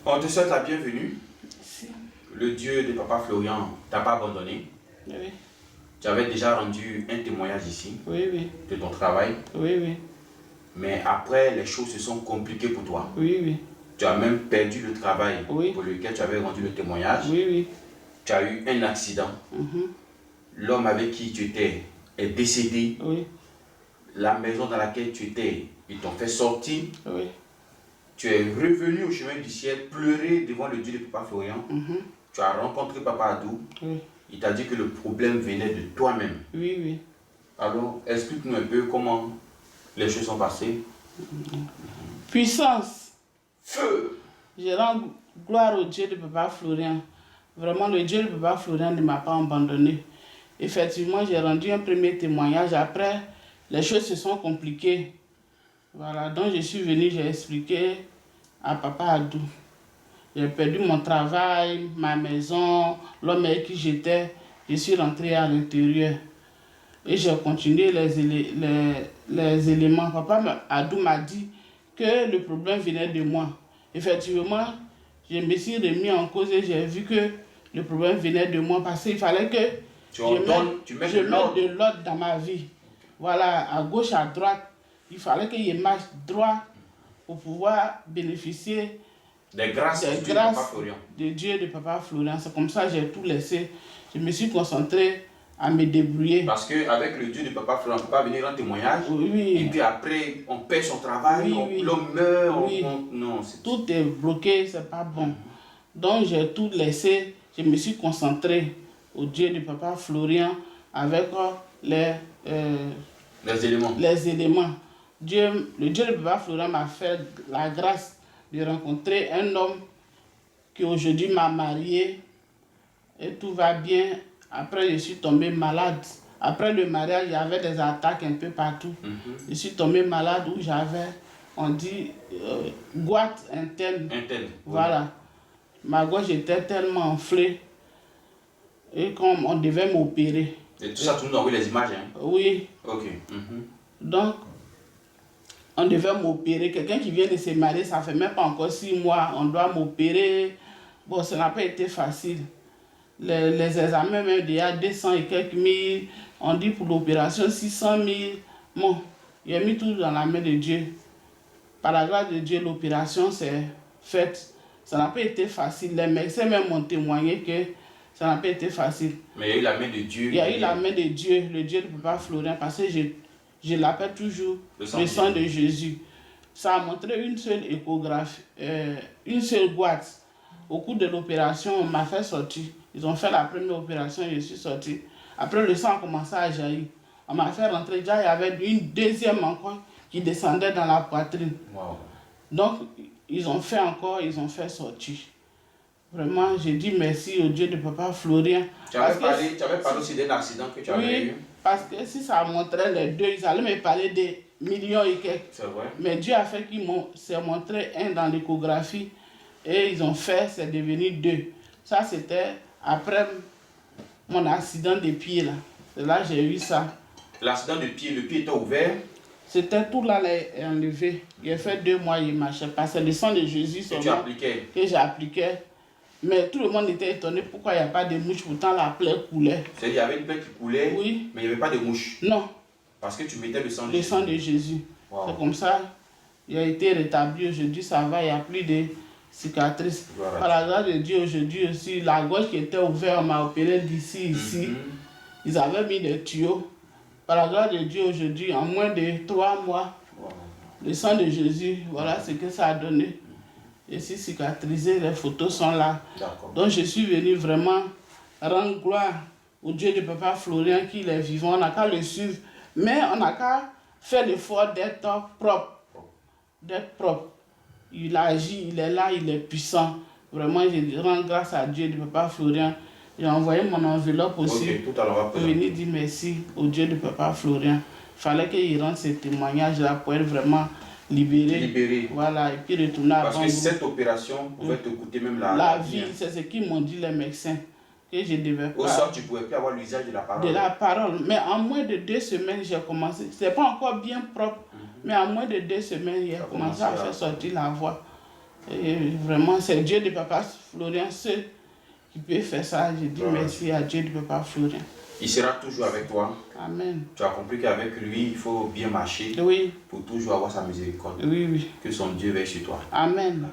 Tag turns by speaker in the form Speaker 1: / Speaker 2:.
Speaker 1: On te souhaite la bienvenue.
Speaker 2: Merci.
Speaker 1: Le Dieu de Papa Florian t'a pas abandonné.
Speaker 2: Oui.
Speaker 1: Tu avais déjà rendu un témoignage ici
Speaker 2: Oui.
Speaker 1: de ton travail.
Speaker 2: Oui.
Speaker 1: Mais après, les choses se sont compliquées pour toi.
Speaker 2: Oui.
Speaker 1: Tu as même perdu le travail pour lequel tu avais rendu le témoignage.
Speaker 2: Oui.
Speaker 1: Tu as eu un accident. L'homme avec qui tu étais est décédé.
Speaker 2: Oui.
Speaker 1: La maison dans laquelle tu étais, ils t'ont fait sortir.
Speaker 2: Oui.
Speaker 1: Tu es revenu au chemin du ciel, pleurer devant le Dieu de Papa Florian. Tu as rencontré Papa Adou.
Speaker 2: Oui.
Speaker 1: Il t'a dit que le problème venait de toi-même.
Speaker 2: Oui.
Speaker 1: Alors, explique-nous un peu comment les choses sont passées.
Speaker 2: Puissance.
Speaker 1: Feu.
Speaker 2: Je rends gloire au Dieu de Papa Florian. Vraiment, le Dieu de Papa Florian ne m'a pas abandonné. Effectivement, j'ai rendu un premier témoignage. Après, les choses se sont compliquées. Voilà, donc je suis venu, j'ai expliqué à Papa Adou. J'ai perdu mon travail, ma maison, l'homme avec qui j'étais. Je suis rentré à l'intérieur. Et j'ai continué les éléments. Papa Adou m'a dit que le problème venait de moi. Effectivement, je me suis remis en cause et j'ai vu que le problème venait de moi parce qu'il fallait que je mette de l'ordre dans ma vie. Voilà, à gauche, à droite, il fallait que je marche droit pour pouvoir bénéficier
Speaker 1: des grâces
Speaker 2: de Dieu de Papa Florian. C'est comme ça que j'ai tout laissé. Je me suis concentré à me débrouiller.
Speaker 1: Parce qu'avec le Dieu de Papa Florian, on ne peut pas venir en témoignage.
Speaker 2: Oui.
Speaker 1: Et puis après, on perd son travail, l'homme meurt. Non,
Speaker 2: tout est bloqué, c'est pas bon. Donc j'ai tout laissé. Je me suis concentré au Dieu de Papa Florian avec les éléments. Le Dieu de Papa Florian m'a fait la grâce de rencontrer un homme qui aujourd'hui m'a marié et tout va bien. Après, je suis tombé malade. Après le mariage, il y avait des attaques un peu partout. Je suis tombé malade où j'avais, on dit, goîte interne. Voilà. Ma gorge était tellement enflée et comme on devait m'opérer.
Speaker 1: Et tout ça, tu nous as envoyé les images, hein?
Speaker 2: Oui.
Speaker 1: Ok.
Speaker 2: Donc, on devait m'opérer. Quelqu'un qui vient de se marier, ça fait même pas encore 6 mois, on doit m'opérer. Bon, ça n'a pas été facile. Les examens, même déjà 200 et quelques mille, on dit pour l'opération 600 000. Bon, j'ai mis tout dans la main de Dieu. Par la grâce de Dieu, l'opération s'est faite. Ça n'a pas été facile. Les médecins même m'ont témoigné que ça n'a pas été facile.
Speaker 1: Mais il y a eu la main de Dieu.
Speaker 2: Il y a eu la main de Dieu, le Dieu de Papa Florian, parce que je l'appelle toujours le sang de Jésus. Ça a montré une seule échographie, une seule boîte. Au cours de l'opération, on m'a fait sortir. Ils ont fait la première opération et je suis sorti. Après, le sang a commencé à jaillir. On m'a fait rentrer. Déjà, il y avait une deuxième encore qui descendait dans la poitrine.
Speaker 1: Wow.
Speaker 2: Donc, ils ont fait sortir. Vraiment, j'ai dit merci au Dieu de Papa Florian.
Speaker 1: Tu avais parlé aussi d'un accident que tu avais eu?
Speaker 2: Parce que si ça montrait les deux, ils allaient me parler des millions et quelques.
Speaker 1: C'est vrai.
Speaker 2: Mais Dieu a fait qu'ils m'ont montré un dans l'échographie et ils ont fait, c'est devenu 2. Ça, c'était après mon accident de pied là. C'est là que j'ai eu ça.
Speaker 1: L'accident de pied, le pied était ouvert?
Speaker 2: C'était tout là enlevé. J'ai fait 2 mois, il marchait pas. C'est le sang de Jésus que j'appliquais. Mais tout le monde était étonné pourquoi il n'y a pas de mouche, pourtant la plaie coulait.
Speaker 1: C'est-à-dire qu'il y avait une plaie qui coulait,
Speaker 2: oui.
Speaker 1: Mais il n'y avait pas de mouche?
Speaker 2: Non.
Speaker 1: Parce que tu mettais le sang de
Speaker 2: Jésus.
Speaker 1: Le sang de
Speaker 2: Jésus.
Speaker 1: Wow.
Speaker 2: C'est comme ça, il a été rétabli. Aujourd'hui, ça va, il n'y a plus de cicatrices. Voilà. Par la grâce de Dieu, aujourd'hui aussi, la gorge qui était ouverte, on m'a opéré d'ici, ici. Ils avaient mis des tuyaux. Par la grâce de Dieu, aujourd'hui, en moins de 3 mois, le sang de Jésus, voilà ce que ça a donné. Je suis cicatrisé, les photos sont là. Donc je suis venu vraiment rendre gloire au Dieu de Papa Florian qui est vivant. On n'a qu'à le suivre, mais on n'a qu'à faire l'effort d'être propre. Il agit, il est là, il est puissant. Vraiment, je rends grâce à Dieu de Papa Florian. J'ai envoyé mon enveloppe aussi pour venir dire merci au Dieu de Papa Florian. Il fallait qu'il rende ce témoignage-là pour être vraiment libéré. Voilà, et puis retourner à
Speaker 1: Parce que cette opération pouvait te coûter même
Speaker 2: la vie. C'est ce qu'ils m'ont dit les médecins, que je devais pas.
Speaker 1: Au sort, tu ne pouvais plus avoir l'usage de la parole.
Speaker 2: De la parole. Mais en moins de 2 semaines, j'ai commencé. Ce n'est pas encore bien propre, mais en moins de 2 semaines, j'ai commencé à faire sortir la voix. Et vraiment, c'est Dieu de Papa Florian seul qui peut faire ça. Je dis merci à Dieu de Papa Florian.
Speaker 1: Il sera toujours avec toi.
Speaker 2: Amen.
Speaker 1: Tu as compris qu'avec lui, il faut bien marcher
Speaker 2: Oui.
Speaker 1: pour toujours avoir sa miséricorde.
Speaker 2: Oui, oui.
Speaker 1: Que son Dieu veille sur toi.
Speaker 2: Amen.
Speaker 1: Amen.